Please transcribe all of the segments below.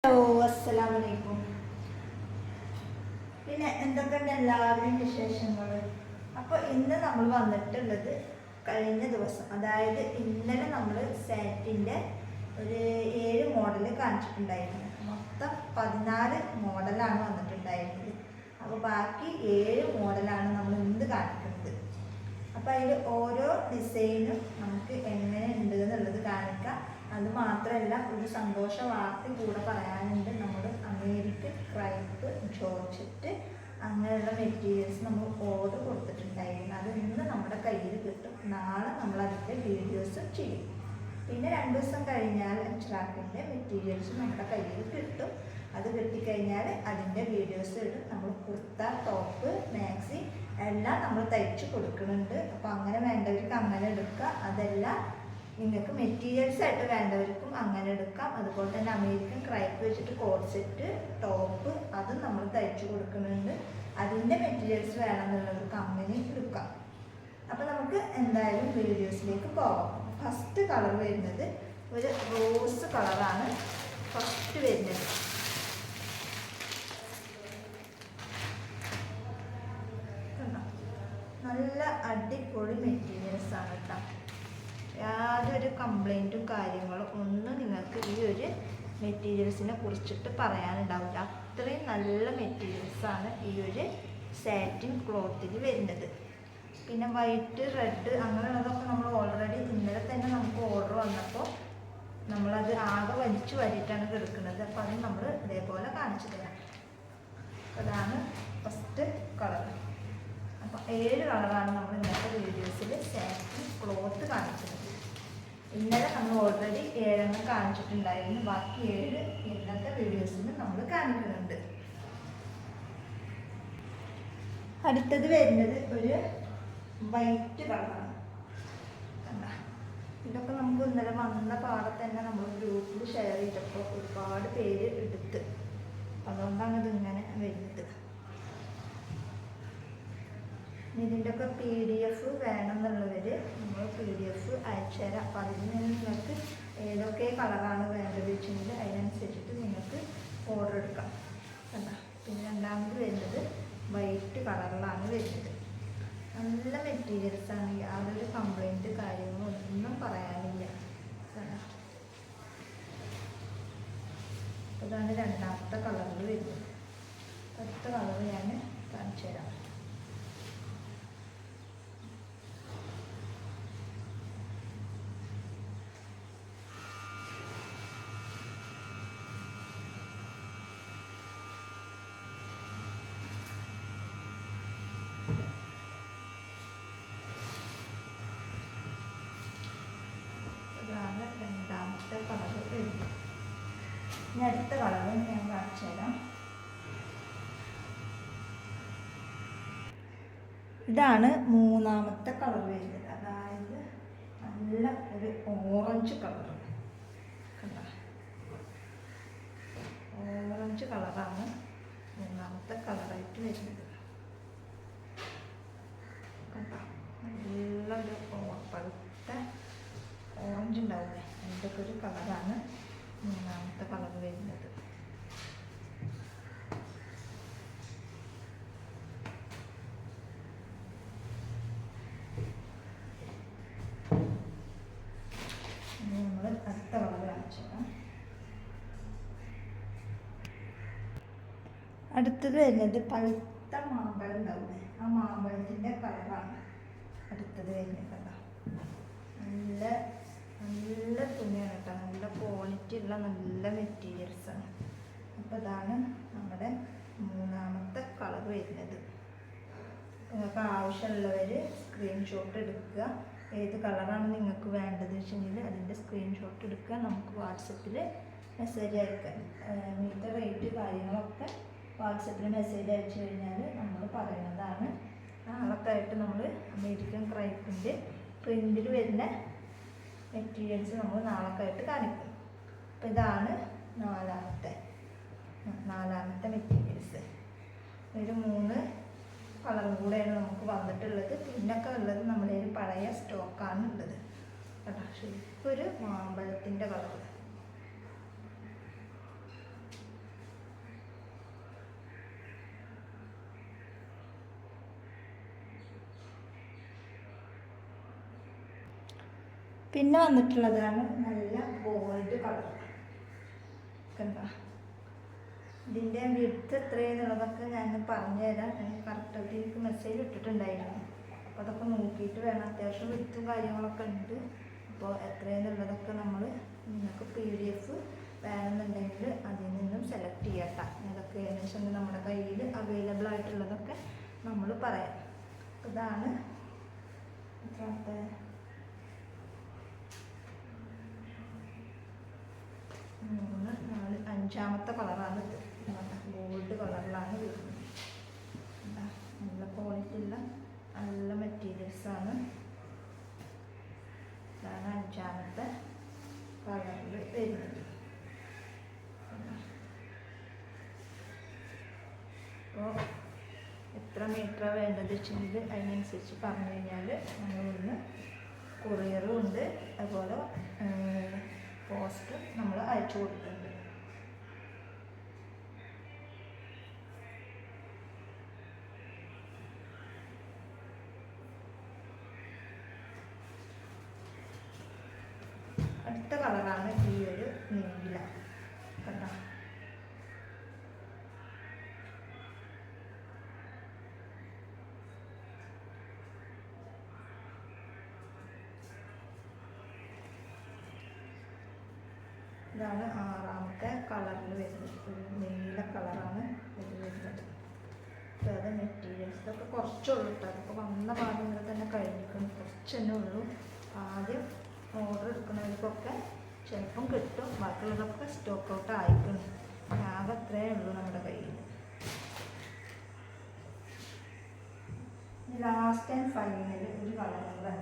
Hello, അസ്സലാമു അലൈക്കും. പിന്നെ എന്തൊക്കെയുണ്ട് എല്ലാവരും വിശേഷങ്ങൾ? അപ്പോൾ ഇന്ന് നമ്മൾ വന്നിട്ടുള്ളത് കഴിഞ്ഞ ദിവസം, അതായത് ഇന്നലെ നമ്മൾ സാറ്റിൻ്റെ ഒരു 7 മോഡൽ കാണിച്ചിട്ടുണ്ടായിരുന്നു. മൊത്തം 14 മോഡലാണ് വന്നിട്ടുണ്ടായിരുന്നത്. അപ്പോൾ ബാക്കി 7 മോഡലാണ് നമ്മൾ ഇന്ന് കാണിക്കുന്നത്. അപ്പോൾ അതിൽ ഓരോ ഡിസൈനും നമുക്ക് എങ്ങനെ ഉണ്ട് എന്നുള്ളത് കാണിക്കാം. അത് മാത്രമല്ല, ഒരു സന്തോഷ വാർത്ത കൂടെ പറയാനുണ്ട്. നമ്മൾ അമേരിക്കൻ ക്രൈപ്പ് ജോർജറ്റ് അങ്ങനെയുള്ള മെറ്റീരിയൽസ് നമ്മൾ ഓർഡർ കൊടുത്തിട്ടുണ്ടായിരുന്നു. അത് ഇന്ന് നമ്മുടെ കയ്യിൽ കിട്ടും. നാളെ നമ്മൾ അതിൻ്റെ വീഡിയോസ് ചെയ്യും. പിന്നെ 2 ദിവസം കഴിഞ്ഞാൽ അച്ഛറാക്കിൻ്റെ മെറ്റീരിയൽസ് നമ്മുടെ കയ്യിൽ കിട്ടും. അത് കിട്ടിക്കഴിഞ്ഞാൽ അതിൻ്റെ വീഡിയോസ് ഇടും. നമ്മൾ കുർത്ത, ടോപ്പ്, മാക്സി എല്ലാം നമ്മൾ തയ്ച്ച് കൊടുക്കുന്നുണ്ട്. അപ്പോൾ അങ്ങനെ വേണ്ടവർക്ക് അങ്ങനെ എടുക്കുക. അതെല്ലാം നിങ്ങൾക്ക് മെറ്റീരിയൽസ് ആയിട്ട് വേണ്ടവർക്കും അങ്ങനെ എടുക്കാം. അതുപോലെ തന്നെ അമേരിക്കൻ ക്രൈപ്പ് വെച്ചിട്ട് കോഡ് സെറ്റ്, ടോപ്പ് അതും നമ്മൾ തയ്ച്ചു കൊടുക്കുന്നുണ്ട്. അതിൻ്റെ മെറ്റീരിയൽസ് വേണമെന്നുള്ളവർക്ക് അങ്ങനെ എടുക്കാം. അപ്പോൾ നമുക്ക് എന്തായാലും വീഡിയോസിലേക്ക് പോകാം. ഫസ്റ്റ് കളർ വരുന്നത് ഒരു റോസ് കളറാണ് ഫസ്റ്റ് വരുന്നത്. നല്ല അടിപൊളി മെറ്റീരിയൽസ് ആണ് കേട്ടോ. യാതൊരു കംപ്ലൈൻറ്റും കാര്യങ്ങളും ഒന്നും നിങ്ങൾക്ക് ഈ ഒരു മെറ്റീരിയൽസിനെ കുറിച്ചിട്ട് പറയാനുണ്ടാവില്ല. അത്രയും നല്ല മെറ്റീരിയൽസാണ് ഈ ഒരു സാറ്റിൻ ക്ലോത്തിൽ വരുന്നത്. പിന്നെ വൈറ്റ്, റെഡ് അങ്ങനെയുള്ളതൊക്കെ നമ്മൾ ഓൾറെഡി ഇന്നലെ തന്നെ നമുക്ക് ഓർഡർ വന്നപ്പോൾ നമ്മളത് ആകെ വലിച്ചു വരിയിട്ടാണ് കിടക്കുന്നത്. അപ്പോൾ അത് നമ്മൾ ഇതേപോലെ കാണിച്ചു തരാം. അതാണ് ഫസ്റ്റ് കളർ. അപ്പോൾ 7 കളറാണ് നമ്മൾ ഇന്നത്തെ വീഡിയോസിൽ സാറ്റിൻ ക്ലോത്ത് കാണിച്ചത്. ഇന്നലെ നമ്മൾ ഓൾറെഡി 7 കാണിച്ചിട്ടുണ്ടായിരുന്നു. ബാക്കി 7 ഇന്നത്തെ വീഡിയോസിൽ നമ്മൾ കാണിക്കുന്നുണ്ട്. അടുത്തത് വരുന്നത് ഒരു വൈറ്റ് കളറാണ്. ഇതൊക്കെ നമുക്ക് ഇന്നലെ വന്ന പാടെ തന്നെ നമ്മൾ ഗ്രൂപ്പിൽ ഷെയർ ചെയ്തപ്പോൾ ഒരുപാട് പേര് എടുത്ത്, അതുകൊണ്ടാണ് ഇതിങ്ങനെ വരുന്നത്. ഇതിൻ്റെയൊക്കെ PDF വേണമെന്നുള്ളവർ നമ്മൾ PDF അയച്ചു തരാം. അപ്പോൾ അതിൽ നിന്ന് നിങ്ങൾക്ക് ഏതൊക്കെ കളറാണ് വേണ്ടത് വെച്ചെങ്കിൽ അതിനനുസരിച്ചിട്ട് നിങ്ങൾക്ക് ഓർഡർ എടുക്കാം. കണ്ടാ. പിന്നെ രണ്ടാമത് വരുന്നത് വൈറ്റ് കളറിലാണ് വരുന്നത്. നല്ല മെറ്റീരിയൽസാണ്. യാതൊരു കംപ്ലൈൻറ്റ് കാര്യങ്ങളോ ഒന്നും പറയാനില്ല. അതാണ് രണ്ടാമത്തെ കളറിൽ വരുന്നത്. അടുത്ത കളർ ഞാൻ കാണിച്ചു തരാം. രണ്ടാമത്തെ കളർ വരുന്നത്. ഇനി അടുത്ത കളർ ഞാൻ കാണിച്ചു തരാം. ഇതാണ് മൂന്നാമത്തെ കളർ വരുന്നത്. അതായത് നല്ല ഒരു ഓറഞ്ച് കളർ. ഓറഞ്ച് കളറാണ് മൂന്നാമത്തെ കളറായിട്ട് വരുന്നത്. നല്ലൊരു പഴുത്ത ഓറഞ്ച് ഉണ്ടാവില്ലേ, അതിൻ്റെ ഒരു കളറാണ് മൂന്നാമത്തെ കളർ വരുന്നത്. നമ്മൾ അടുത്ത കളർ കാണിച്ചേക്കാം. അടുത്തത് വരുന്നത് പഴുത്ത മാമ്പഴം ഉണ്ടാവില്ലേ, ആ മാമ്പഴത്തിൻ്റെ കളറാണ് അടുത്തത് വരുന്നത്. കേട്ടോ, നല്ല നല്ല തുണിയാണ് കേട്ടോ. നല്ല ക്വാളിറ്റി ഉള്ള നല്ല മെറ്റീരിയൽസാണ്. അപ്പോൾ ഇതാണ് നമ്മുടെ മൂന്നാമത്തെ കളർ വരുന്നത്. നിങ്ങൾക്ക് ആവശ്യമുള്ളവർ സ്ക്രീൻഷോട്ട് എടുക്കുക. ഏത് കളറാണ് നിങ്ങൾക്ക് വേണ്ടത് വെച്ചെങ്കിൽ അതിൻ്റെ സ്ക്രീൻഷോട്ട് എടുക്കുക. നമുക്ക് വാട്സപ്പിൽ മെസ്സേജ് അയക്കാം. മീറ്റർ റേറ്റ് കാര്യങ്ങളൊക്കെ വാട്സപ്പിൽ മെസ്സേജ് അയച്ചു കഴിഞ്ഞാൽ നമ്മൾ പറയുന്നതാണ്. നാളെക്കായിട്ട് നമ്മൾ അമേരിക്കൻ ക്രൈപ്പിൻ്റെ പ്രിൻറ്റിൽ വരുന്ന മെറ്റീരിയൽസ് നമ്മൾ നാളെക്കായിട്ട് കാണിക്കും. അപ്പോൾ ഇതാണ് നാലാമത്തെ മെറ്റീരിയൽസ്. ഒരു 3 കളറും കൂടെയാണ് നമുക്ക് വന്നിട്ടുള്ളത്. പിന്നൊക്കെ ഉള്ളത് നമ്മുടെ ഒരു പഴയ സ്റ്റോക്കാണ് ഉള്ളത് കേട്ടോ. ശരിക്കൊരു മാമ്പഴത്തിൻ്റെ കളർ. പിന്നെ വന്നിട്ടുള്ളതാണ് നല്ല ഗോൾഡ് കളർ. കണ്ട ഇതിൻ്റെ വിഡ്ത്ത് എത്രയെന്നുള്ളതൊക്കെ ഞാൻ പറഞ്ഞു തരാം. കറക്റ്റായിട്ട് എനിക്ക് മെസ്സേജ് ഇട്ടിട്ടുണ്ടായിരുന്നു. അപ്പോൾ അതൊക്കെ നോക്കിയിട്ട് വേണം. അത്യാവശ്യം വിഡ്ത്തും കാര്യങ്ങളൊക്കെ ഉണ്ട്. അപ്പോൾ എത്രയെന്നുള്ളതൊക്കെ നമ്മൾ നിങ്ങൾക്ക് PDF വേണമെന്നുണ്ടെങ്കിൽ അതിൽ നിന്നും സെലക്ട് ചെയ്യട്ടെ. അതൊക്കെ ഏകദേശം നമ്മുടെ കയ്യിൽ അവൈലബിൾ ആയിട്ടുള്ളതൊക്കെ നമ്മൾ പറയാം. ഇതാണ് എത്രാമത്തെ 3, 4, 5ാമത്തെ കളറാണ് ഇത്. ഗോൾഡ് കളറിലാണ് വരുന്നത്. നല്ല ക്വാളിറ്റി ഉള്ള നല്ല മെറ്റീരിയൽസാണ്. ഇതാണ് 5ാമത്തെ കളറിൽ വരുന്നത്. അപ്പോൾ എത്ര മീറ്റർ വേണ്ടത് വെച്ചെങ്കിൽ അതിനനുസരിച്ച് പറഞ്ഞു കഴിഞ്ഞാൽ നമ്മളിന്ന് കൊറിയറും ഉണ്ട്, അതുപോലെ പോസ്റ്റ് നമ്മൾ അയച്ചു കൊടുക്കുന്നുണ്ട്. അടുത്ത കളറാണ് ഈ ഒരു നീല. കണ്ടോ ഇതാണ് 6ാമത്തെ കളറിൽ വരുന്നത്. ഒരു നീല കളറാണ് ഇത് വരുന്നത്. അപ്പോൾ അത് മെറ്റീരിയൽസ് ഇതൊക്കെ കുറച്ചുള്ളൂ കേട്ടോ. അതൊക്കെ വന്ന പാടുകൾ തന്നെ കഴിഞ്ഞിരിക്കുന്നു. കുറച്ച് തന്നെ ഉള്ളൂ. ആദ്യം ഓർഡർ എടുക്കുന്നവർക്കൊക്കെ ചിലപ്പം കിട്ടും. ബാക്കിയുള്ളതൊക്കെ സ്റ്റോക്ക് ഔട്ട് ആയിക്കണം. ആകെ അത്രയേ ഉള്ളൂ നമ്മുടെ കയ്യിൽ. ലാസ്റ്റ് ആൻഡ് ഫൈനൽ ഒരു കളർ കൂടെ.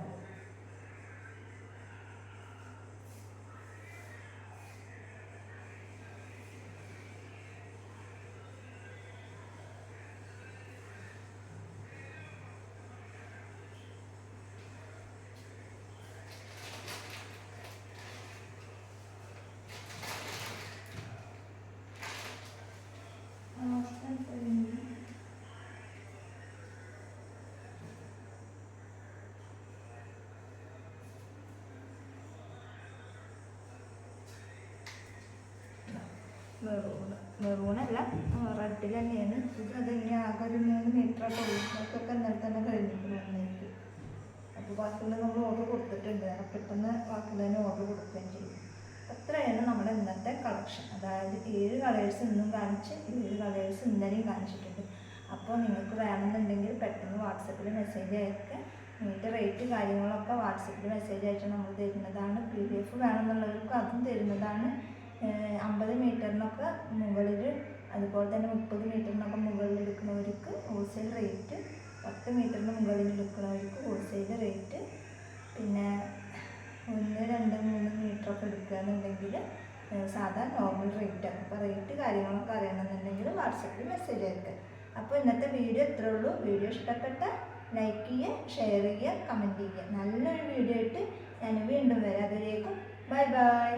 മെറൂണല്ല, റെഡിൽ തന്നെയാണ് ഇത്. അതന്നെ ആകെ ഒരു 3 മീറ്ററൊക്കെ ഉള്ളൂ. അതൊക്കെ ഇന്നലെ തന്നെ കഴിഞ്ഞിരിക്കുന്നു നന്നായിട്ട്. അപ്പോൾ ബാക്കിയുള്ള നമ്മൾ ഓർഡർ കൊടുത്തിട്ടുണ്ട്. പെട്ടെന്ന് ബാക്കിയുള്ളതിന് ഓർഡർ കൊടുക്കുകയും ചെയ്യും. അത്രയാണ് നമ്മുടെ ഇന്നത്തെ കളക്ഷൻ. അതായത് 7 കളേഴ്സ് ഇന്നും കാണിച്ച് 7 കളേഴ്സ് ഇന്നലെയും കാണിച്ചിട്ടുണ്ട്. അപ്പോൾ നിങ്ങൾക്ക് വേണമെന്നുണ്ടെങ്കിൽ പെട്ടെന്ന് വാട്സപ്പിൽ മെസ്സേജ് അയക്കുക. ഇതിൻ്റെ റേറ്റ് കാര്യങ്ങളൊക്കെ വാട്സപ്പിൽ മെസ്സേജ് അയച്ചാൽ നമ്മൾ തരുന്നതാണ്. PDF വേണമെന്നുള്ളവർക്ക് അതും തരുന്നതാണ്. 50 മീറ്ററിനൊക്കെ മുകളിൽ, അതുപോലെ തന്നെ 30 മീറ്ററിനൊക്കെ മുകളിൽ എടുക്കുന്നവർക്ക് ഹോൾസെയിൽ റേറ്റ്, 10 മീറ്ററിന് മുകളിൽ എടുക്കുന്നവർക്ക് ഹോൾസെയിൽ റേറ്റ്, പിന്നെ 1, 2, 3 മീറ്ററൊക്കെ എടുക്കുകയെന്നുണ്ടെങ്കിൽ സാധാ നോർമൽ റേറ്റാണ്. അപ്പോൾ റേറ്റ് കാര്യങ്ങളൊക്കെ അറിയണമെന്നുണ്ടെങ്കിൽ വാട്സപ്പിൽ മെസ്സേജ് അയക്കുക. അപ്പോൾ ഇന്നത്തെ വീഡിയോ ഇത്രേ ഉള്ളൂ. വീഡിയോ ഇഷ്ടപ്പെട്ട ലൈക്ക് ചെയ്യുക, ഷെയർ ചെയ്യുക, കമൻറ്റ് ചെയ്യുക. നല്ലൊരു വീഡിയോ ആയിട്ട് ഞാൻ വീണ്ടും വരാം. അതിലേക്കും ബൈ ബൈ.